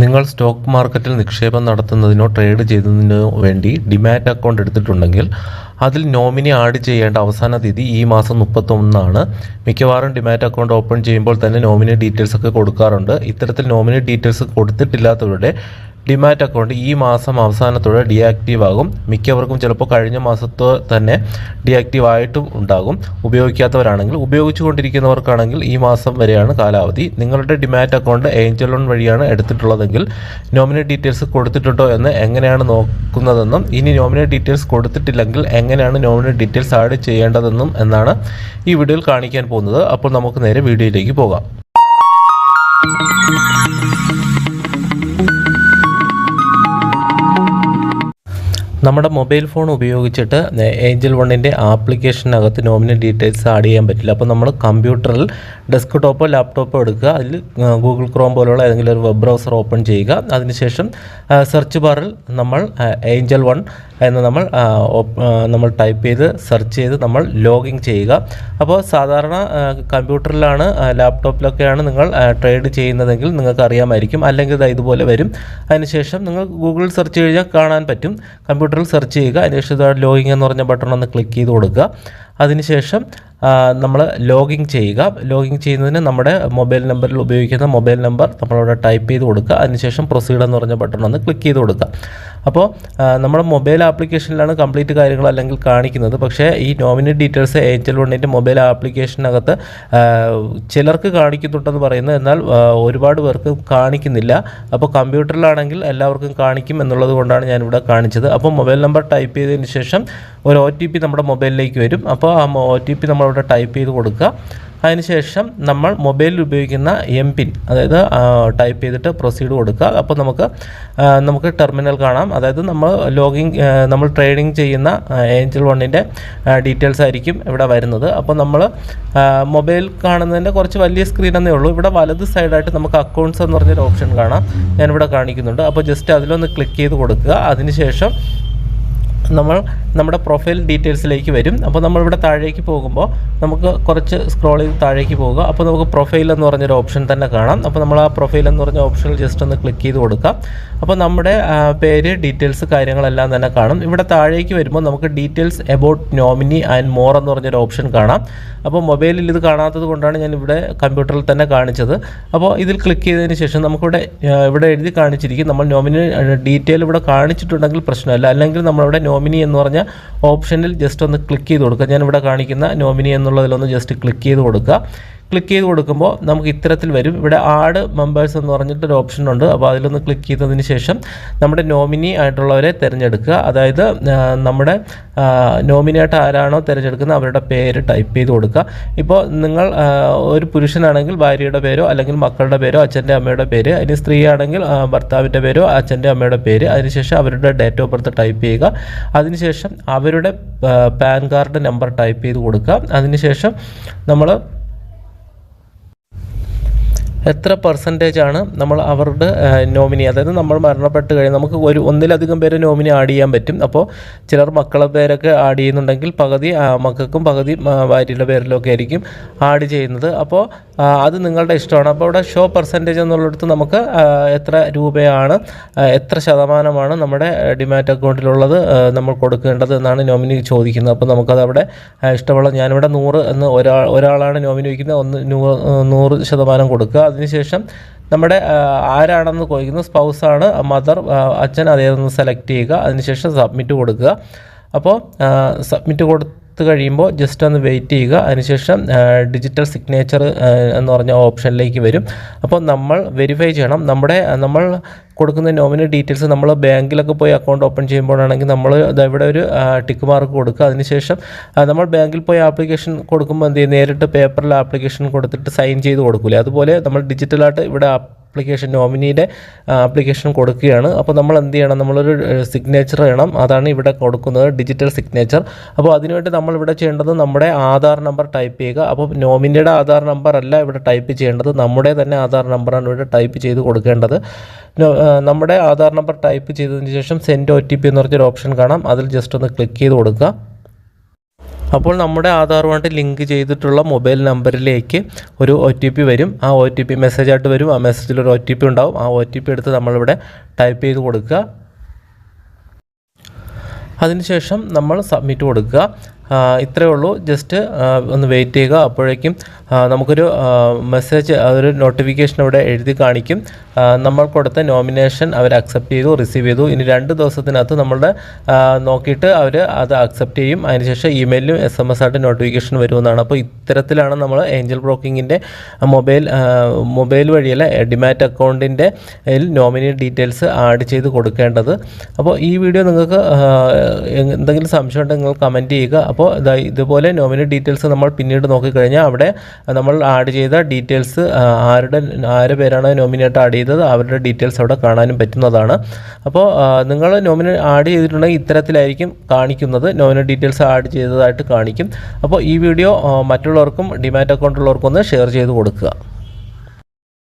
നിങ്ങൾ സ്റ്റോക്ക് മാർക്കറ്റിൽ നിക്ഷേപം നടത്തുന്നതിനോ ട്രേഡ് ചെയ്യുന്നതിനോ വേണ്ടി ഡിമാറ്റ് അക്കൗണ്ട് എടുത്തിട്ടുണ്ടെങ്കിൽ അതിൽ നോമിനി ആഡ് ചെയ്യേണ്ട അവസാന തീയതി ഈ മാസം 31 മിക്കവാറും ഡിമാറ്റ് അക്കൗണ്ട് ഓപ്പൺ ചെയ്യുമ്പോൾ തന്നെ നോമിനി ഡീറ്റെയിൽസ് ഒക്കെ കൊടുക്കാറുണ്ട്. ഇത്തരത്തിൽ നോമിനി ഡീറ്റെയിൽസ് കൊടുത്തിട്ടില്ലാത്തവരുടെ ഡിമാറ്റ് അക്കൗണ്ട് ഈ മാസം അവസാനത്തോടെ ഡീആക്റ്റീവ് ആകും. മിക്കവർക്കും ചിലപ്പോൾ കഴിഞ്ഞ മാസത്തോ തന്നെ ഡീആക്റ്റീവ് ആയിട്ടും ഉണ്ടാകും. ഉപയോഗിക്കാത്തവരാണെങ്കിൽ, ഉപയോഗിച്ചുകൊണ്ടിരിക്കുന്നവർക്കാണെങ്കിൽ ഈ മാസം വരെയാണ് കാലാവധി. നിങ്ങളുടെ ഡിമാറ്റ് അക്കൗണ്ട് ഏഞ്ചൽ ലോൺ വഴിയാണ് എടുത്തിട്ടുള്ളതെങ്കിൽ നോമിനി ഡീറ്റെയിൽസ് കൊടുത്തിട്ടുണ്ടോ എന്ന് എങ്ങനെയാണ് നോക്കുന്നതെന്നും ഇനി നോമിനി ഡീറ്റെയിൽസ് കൊടുത്തിട്ടില്ലെങ്കിൽ എങ്ങനെയാണ് നോമിനി ഡീറ്റെയിൽസ് ആഡ് ചെയ്യേണ്ടതെന്നും എന്നാണ് ഈ വീഡിയോയിൽ കാണിക്കാൻ പോകുന്നത്. അപ്പോൾ നമുക്ക് നേരെ വീഡിയോയിലേക്ക് പോകാം. നമ്മുടെ മൊബൈൽ ഫോൺ ഉപയോഗിച്ചിട്ട് ഏഞ്ചൽ വണ്ണിൻ്റെ ആപ്ലിക്കേഷനകത്ത് നോമിനി ഡീറ്റെയിൽസ് ആഡ് ചെയ്യാൻ പറ്റില്ല. അപ്പോൾ നമ്മൾ കമ്പ്യൂട്ടറിൽ ഡെസ്ക്ടോപ്പോ ലാപ്ടോപ്പോ എടുക്കുക, അതിൽ ഗൂഗിൾ ക്രോം പോലുള്ള ഏതെങ്കിലും ഒരു വെബ് ബ്രൗസർ ഓപ്പൺ ചെയ്യുക. അതിനുശേഷം സെർച്ച് ബാറിൽ നമ്മൾ ഏഞ്ചൽ വൺ എന്ന് നമ്മൾ ടൈപ്പ് ചെയ്ത് സെർച്ച് ചെയ്ത് നമ്മൾ ലോഗിൻ ചെയ്യുക. അപ്പോൾ സാധാരണ കമ്പ്യൂട്ടറിലാണ് ലാപ്ടോപ്പിലൊക്കെയാണ് നിങ്ങൾ ട്രേഡ് ചെയ്യുന്നതെങ്കിൽ നിങ്ങൾക്ക് അറിയാമായിരിക്കും. അല്ലെങ്കിൽ ഇതുപോലെ വരും. അതിനുശേഷം നിങ്ങൾ ഗൂഗിളിൽ സെർച്ച് ചെയ്താൽ കാണാൻ പറ്റും. കമ്പ്യൂട്ടറിൽ സെർച്ച് ചെയ്യുക. അതിനുശേഷം ലോഗിൻ എന്ന് പറഞ്ഞ ബട്ടൺ ഒന്ന് ക്ലിക്ക് ചെയ്ത് കൊടുക്കുക. അതിനുശേഷം നമ്മൾ ലോഗിൻ ചെയ്യുക. ലോഗിൻ ചെയ്യുന്നതിന് നമ്മുടെ മൊബൈൽ നമ്പറിൽ ഉപയോഗിക്കുന്ന മൊബൈൽ നമ്പർ നമ്മളവിടെ ടൈപ്പ് ചെയ്ത് കൊടുക്കുക. അതിനുശേഷം പ്രൊസീഡ് എന്ന് പറഞ്ഞ ബട്ടൺ ഒന്ന് ക്ലിക്ക് ചെയ്ത് കൊടുക്കുക. അപ്പോൾ നമ്മുടെ മൊബൈൽ ആപ്ലിക്കേഷനിലാണ് കംപ്ലീറ്റ് കാര്യങ്ങൾ അല്ലെങ്കിൽ കാണിക്കുന്നത്. പക്ഷേ ഈ നോമിനി ഡീറ്റെയിൽസ് ഏഞ്ചൽ വണ്ണിൻ്റെ മൊബൈൽ ആപ്ലിക്കേഷനകത്ത് ചിലർക്ക് കാണിക്കുന്നുണ്ടെന്ന് പറയുന്നത്, എന്നാൽ ഒരുപാട് പേർക്ക് കാണിക്കുന്നില്ല. അപ്പോൾ കമ്പ്യൂട്ടറിലാണെങ്കിൽ എല്ലാവർക്കും കാണിക്കും എന്നുള്ളത് കൊണ്ടാണ് ഞാനിവിടെ കാണിച്ചത്. അപ്പോൾ മൊബൈൽ നമ്പർ ടൈപ്പ് ചെയ്തതിന് ശേഷം ഒരു OTP നമ്മുടെ മൊബൈലിലേക്ക് വരും. അപ്പോൾ ആ OTP നമ്മളിവിടെ ടൈപ്പ് ചെയ്ത് കൊടുക്കുക. അതിനുശേഷം നമ്മൾ മൊബൈലിൽ ഉപയോഗിക്കുന്ന MPIN അതായത് ടൈപ്പ് ചെയ്തിട്ട് പ്രൊസീഡ് കൊടുക്കുക. അപ്പോൾ നമുക്ക് ടെർമിനൽ കാണാം. അതായത് നമ്മൾ ട്രേഡിംഗ് ചെയ്യുന്ന ഏഞ്ചൽ വണ്ണിൻ്റെ ഡീറ്റെയിൽസ് ആയിരിക്കും ഇവിടെ വരുന്നത്. അപ്പോൾ നമ്മൾ മൊബൈൽ കാണുന്നതിൻ്റെ കുറച്ച് വലിയ സ്ക്രീൻ എന്നേ ഉള്ളൂ. ഇവിടെ വലത് സൈഡായിട്ട് നമുക്ക് അക്കൗണ്ട്സ് എന്ന് പറഞ്ഞൊരു ഓപ്ഷൻ കാണാം. ഞാനിവിടെ കാണിക്കുന്നുണ്ട്. അപ്പോൾ ജസ്റ്റ് അതിലൊന്ന് ക്ലിക്ക് ചെയ്ത് കൊടുക്കുക. അതിനുശേഷം നമ്മൾ നമ്മുടെ പ്രൊഫൈൽ ഡീറ്റെയിൽസിലേക്ക് വരും. അപ്പോൾ നമ്മളിവിടെ താഴേക്ക് പോകുമ്പോൾ നമുക്ക് കുറച്ച് സ്ക്രോൾ ചെയ്ത് താഴേക്ക് പോകുക. അപ്പോൾ നമുക്ക് പ്രൊഫൈൽ എന്ന് പറഞ്ഞൊരു ഓപ്ഷൻ തന്നെ കാണാം. അപ്പോൾ നമ്മൾ ആ പ്രൊഫൈൽ എന്ന് പറഞ്ഞ ഓപ്ഷനിൽ ജസ്റ്റ് ഒന്ന് ക്ലിക്ക് ചെയ്ത് കൊടുക്കാം. അപ്പോൾ നമ്മുടെ പേര്, ഡീറ്റെയിൽസ്, കാര്യങ്ങളെല്ലാം തന്നെ കാണും. ഇവിടെ താഴേക്ക് വരുമ്പോൾ നമുക്ക് details about nominee and more എന്ന് പറഞ്ഞൊരു ഓപ്ഷൻ കാണാം. അപ്പോൾ മൊബൈലിൽ ഇത് കാണാത്തത് കൊണ്ടാണ് ഞാൻ ഇവിടെ കമ്പ്യൂട്ടറിൽ തന്നെ കാണിച്ചത്. അപ്പോൾ ഇതിൽ ക്ലിക്ക് ചെയ്തതിന് ശേഷം ഇവിടെ എഴുതി കാണിച്ചിരിക്കും. നമ്മൾ നോമിനി ഡീറ്റെയിൽ ഇവിടെ കാണിച്ചിട്ടുണ്ടെങ്കിൽ പ്രശ്നമല്ല. അല്ലെങ്കിൽ നമ്മളിവിടെ നോമിനി എന്ന് പറഞ്ഞ ഓപ്ഷനിൽ ജസ്റ്റ് ഒന്ന് ക്ലിക്ക് ചെയ്ത് കൊടുക്കുക. ഞാനിവിടെ കാണിക്കുന്ന നോമിനി എന്നുള്ളതിലൊന്ന് ജസ്റ്റ് ക്ലിക്ക് ചെയ്ത് കൊടുക്കുക. ക്ലിക്ക് ചെയ്ത് കൊടുക്കുമ്പോൾ നമുക്ക് ഇത്തരത്തിൽ വരും. ഇവിടെ ആഡ് മെമ്പേഴ്സ് എന്ന് പറഞ്ഞിട്ടൊരു ഓപ്ഷൻ ഉണ്ട്. അപ്പോൾ അതിലൊന്ന് ക്ലിക്ക് ചെയ്തതിന് ശേഷം നമ്മുടെ നോമിനി ആയിട്ടുള്ളവരെ തിരഞ്ഞെടുക്കുക. അതായത് നമ്മുടെ നോമിനിയായിട്ട് ആരാണോ തിരഞ്ഞെടുക്കുന്നത് അവരുടെ പേര് ടൈപ്പ് ചെയ്ത് കൊടുക്കുക. ഇപ്പോൾ നിങ്ങൾ ഒരു പുരുഷനാണെങ്കിൽ ഭാര്യയുടെ പേരോ അല്ലെങ്കിൽ മക്കളുടെ പേരോ അച്ഛൻ്റെ അമ്മയുടെ പേര്, ഇനി സ്ത്രീ ആണെങ്കിൽ ഭർത്താവിൻ്റെ പേരോ അച്ഛൻ്റെ അമ്മയുടെ പേര്, അതിനുശേഷം അവരുടെ ഡേറ്റ് ഓഫ് ബർത്ത് ടൈപ്പ് ചെയ്യുക. അതിനുശേഷം അവരുടെ പാൻ കാർഡ് നമ്പർ ടൈപ്പ് ചെയ്ത് കൊടുക്കുക. അതിനുശേഷം നമ്മൾ എത്ര പെർസെൻറ്റേജാണ് നമ്മൾ അവരുടെ നോമിനി, അതായത് നമ്മൾ മരണപ്പെട്ട് കഴിഞ്ഞാൽ നമുക്ക് ഒന്നിലധികം പേര് നോമിനി ആഡ് ചെയ്യാൻ പറ്റും. അപ്പോൾ ചിലർ മക്കളുടെ പേരൊക്കെ ആഡ് ചെയ്യുന്നുണ്ടെങ്കിൽ പകുതി മക്കൾക്കും പകുതി ഭാര്യയുടെ പേരിലൊക്കെ ആയിരിക്കും ആഡ് ചെയ്യുന്നത്. അപ്പോൾ അത് നിങ്ങളുടെ ഇഷ്ടമാണ്. അപ്പോൾ ഇവിടെ ഷോ പെർസെൻറ്റേജ് എന്നുള്ളിടത്ത് നമുക്ക് എത്ര രൂപയാണ്, എത്ര ശതമാനമാണ് നമ്മുടെ ഡിമാറ്റ് അക്കൗണ്ടിലുള്ളത് നമ്മൾ കൊടുക്കേണ്ടത് എന്നാണ് നോമിനി ചോദിക്കുന്നത്. അപ്പോൾ നമുക്കത് അവിടെ ഇഷ്ടമുള്ള, ഞാനിവിടെ 100 എന്ന് ഒരാളാണ് നോമിനി വയ്ക്കുന്നത്, 100% കൊടുക്കുക. അതിനുശേഷം നമ്മുടെ ആരാണെന്ന് ചോദിക്കുന്നത്, സ്പൗസാണ്, മദർ, അച്ഛൻ, അതേതൊന്ന് സെലക്ട് ചെയ്യുക. അതിനുശേഷം സബ്മിറ്റ് കൊടുക്കുക. അപ്പോൾ സബ്മിറ്റ് കഴിയുമ്പോൾ ജസ്റ്റ് ഒന്ന് വെയിറ്റ് ചെയ്യുക. അതിനുശേഷം ഡിജിറ്റൽ സിഗ്നേച്ചർ എന്ന് പറഞ്ഞ ഓപ്ഷനിലേക്ക് വരും. അപ്പോൾ നമ്മൾ വെരിഫൈ ചെയ്യണം. നമ്മൾ കൊടുക്കുന്ന നോമിനി ഡീറ്റെയിൽസ് നമ്മൾ ബാങ്കിലൊക്കെ പോയി അക്കൗണ്ട് ഓപ്പൺ ചെയ്യുമ്പോഴാണെങ്കിൽ നമ്മൾ ഇവിടെ ഒരു ടിക്ക് മാർക്ക് കൊടുക്കുക. അതിനുശേഷം നമ്മൾ ബാങ്കിൽ പോയി ആപ്ലിക്കേഷൻ കൊടുക്കുമ്പോൾ എന്ത് ചെയ്യും, നേരിട്ട് പേപ്പറിൽ ആപ്ലിക്കേഷൻ കൊടുത്തിട്ട് സൈൻ ചെയ്ത് കൊടുക്കില്ലേ, അതുപോലെ നമ്മൾ ഡിജിറ്റലായിട്ട് ഇവിടെ നോമിനിയുടെ ആപ്ലിക്കേഷൻ കൊടുക്കുകയാണ്. അപ്പോൾ നമ്മൾ എന്ത് ചെയ്യണം, നമ്മളൊരു സിഗ്നേച്ചർ വേണം. അതാണ് ഇവിടെ കൊടുക്കുന്നത്, ഡിജിറ്റൽ സിഗ്നേച്ചർ. അപ്പോൾ അതിനുവേണ്ടി നമ്മളിവിടെ ചെയ്യേണ്ടത് നമ്മുടെ ആധാർ നമ്പർ ടൈപ്പ് ചെയ്യുക. അപ്പോൾ നോമിനിയുടെ ആധാർ നമ്പർ അല്ല ഇവിടെ ടൈപ്പ് ചെയ്യേണ്ടത്, നമ്മുടെ തന്നെ ആധാർ നമ്പറാണ് ഇവിടെ ടൈപ്പ് ചെയ്ത് കൊടുക്കേണ്ടത്. നമ്മുടെ ആധാർ നമ്പർ ടൈപ്പ് ചെയ്തതിന് ശേഷം സെൻഡ് OTP എന്ന് പറഞ്ഞൊരു ഓപ്ഷൻ കാണാം. അതിൽ ജസ്റ്റ് ഒന്ന് ക്ലിക്ക് ചെയ്ത് കൊടുക്കുക. അപ്പോൾ നമ്മുടെ ആധാറുമായിട്ട് ലിങ്ക് ചെയ്തിട്ടുള്ള മൊബൈൽ നമ്പറിലേക്ക് ഒരു OTP വരും. ആ OTP മെസ്സേജായിട്ട് വരും. ആ മെസ്സേജിൽ ഒരു OTP ഉണ്ടാവും. ആ OTP എടുത്ത് നമ്മളിവിടെ ടൈപ്പ് ചെയ്ത് കൊടുക്കുക. അതിനുശേഷം നമ്മൾ സബ്മിറ്റ് കൊടുക്കുക. ഇത്രയേ ഉള്ളൂ. ജസ്റ്റ് ഒന്ന് വെയിറ്റ് ചെയ്യുക. അപ്പോഴേക്കും നമുക്കൊരു മെസ്സേജ്, ഒരു നോട്ടിഫിക്കേഷൻ ഇവിടെ എഴുതി കാണിക്കും. നമ്മൾ കൊടുത്ത നോമിനേഷൻ അവർ അക്സെപ്റ്റ് ചെയ്തു, റിസീവ് ചെയ്തു. ഇനി 2 ദിവസത്തിനകത്ത് നമ്മളുടെ നോക്കിയിട്ട് അവർ അത് അക്സെപ്റ്റ് ചെയ്യും. അതിനുശേഷം ഇമെയിലും SMS ആയിട്ട് നോട്ടിഫിക്കേഷൻ വരുമെന്നാണ്. അപ്പോൾ ഇത്തരത്തിലാണ് നമ്മൾ ഏഞ്ചൽ ബ്രോക്കിങ്ങിൻ്റെ മൊബൈൽ വഴിയല്ല, ഡിമാറ്റ് അക്കൗണ്ടിൻ്റെ നോമിനി ഡീറ്റെയിൽസ് ആഡ് ചെയ്ത് കൊടുക്കേണ്ടത്. അപ്പോൾ ഈ വീഡിയോ നിങ്ങൾക്ക് എന്തെങ്കിലും സംശയം ഉണ്ടെങ്കിൽ നിങ്ങൾ കമൻറ്റ് ചെയ്യുക. അപ്പോൾ ഇതുപോലെ നോമിനി ഡീറ്റെയിൽസ് നമ്മൾ പിന്നീട് നോക്കിക്കഴിഞ്ഞാൽ അവിടെ നമ്മൾ ആഡ് ചെയ്ത ഡീറ്റെയിൽസ് ആരുടെ പേരാണ് നോമിനിയായിട്ട് ആഡ് ചെയ്തത് അവരുടെ ഡീറ്റെയിൽസ് അവിടെ കാണാനും പറ്റുന്നതാണ്. അപ്പോൾ നിങ്ങൾ നോമിനി ആഡ് ചെയ്തിട്ടുണ്ടെങ്കിൽ ഇത്തരത്തിലായിരിക്കും കാണിക്കുന്നത്. നോമിനി ഡീറ്റെയിൽസ് ആഡ് ചെയ്തതായിട്ട് കാണിക്കും. അപ്പോൾ ഈ വീഡിയോ മറ്റുള്ളവർക്കും ഡിമാറ്റ് അക്കൗണ്ട് ഉള്ളവർക്കൊന്ന് ഷെയർ ചെയ്ത് കൊടുക്കുക.